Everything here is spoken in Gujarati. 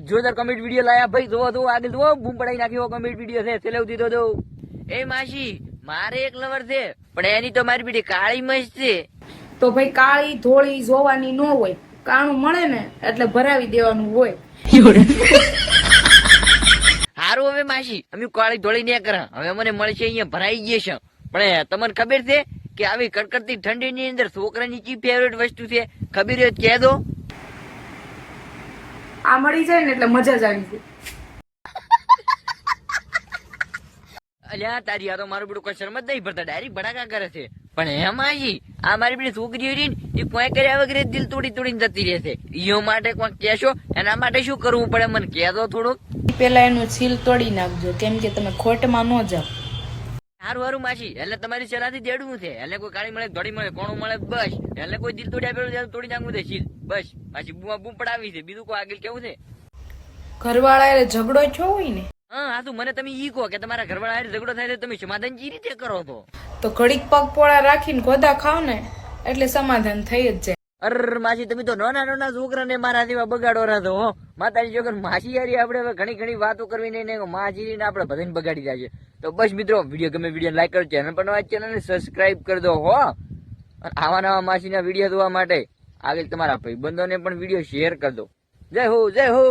જોરદાર કોમેડી વિડીયો લાયા ભાઈ, જોવો તો આગળ જોવો, બૂમ પડાઈ નાખ્યો કોમેડી વિડીયો છે, સેલેવ દીધો તો. એ માસી, મારે એક લવર છે, પણ એની તો મારી બેટી કાળી મસ્ત છે. તો ભાઈ કાળી ધોળી જોવાની ન હોય, કાણું મળે ને એટલે ભરાવી દેવાનું હોય. હારું હવે માસી, અમે કાળી ધોળી ને કરા, હવે મને મળશે અહીંયા ભરાઈ ગયે છે. પણ તમને ખબર છે કે આવી કડકડતી ઠંડી ની અંદર છોકરાની ચી ફેવરેટ વસ્તુ છે ખબર હોય કહે દો. આ મળી જાય ને એટલે મજા જ આવી જાય. અલ્યા તારી આ તો મારું બેટું કોઈ શરમ જ નહીં ભરતા, ડાયરેક્ટ ભડાકા કરે છે. પણ એમાં આ મારી બેટી છોકરી રહી ને એ કોઈ કર્યા વગર દિલ તોડી તોડીને જતી રહેશે. ઈઓ માટે કોઈ કહેશો, એના માટે શું કરવું પડે મને કહેતો થોડુંક. પેલા એનું સીલ તોડી નાખજો, કેમ કે તમે ખોટમાં ન જાઓ. સારું સારું માસી, એટલે તમારી સલાહથી દેડવું છે. એટલે કોઈ કાળી મળે, ધોળી મળે, કોણું મળે, બસ એટલે કોઈ દિલ તોડી આપેલું તોડી નાખવું છે સીલ, બસ. માસી બૂમ પડાવી છે, બીજું કોઈ આગળ કેવું છે? ઘરવાળા એ ઝઘડો છો હોય ને, હા તું મને તમે ઈ કહો કે તમારા ઘરવાળા હારે ઝઘડો થાય તો તમે સમાધાન જે રીતે કરો તો ઘડીક પગ પોળા રાખીને ગોદા ખાવ ને એટલે સમાધાન થઈ જ જાય. અરે માસી, તમે તો નાના નાના છોકરાને મારા જેવા બગાડો રાતો હો. માતાજી જોગર માસી યારી આપણે હવે ઘણી ઘણી વાતો કરવી નહીં, માસી ને આપણે બધાને બગાડી જાય છે. તો બસ મિત્રો, વિડીયો ગમે વિડીયો લાઈક કરો, ચેનલ પર નવા ચેનલને સબસ્ક્રાઇબ કરી દો હો. આવા નવા માસીના વિડીયો જોવા માટે આગળ તમારા ભાઈબંધોને પણ વિડીયો શેર કરી દો. જય હો, જય હો.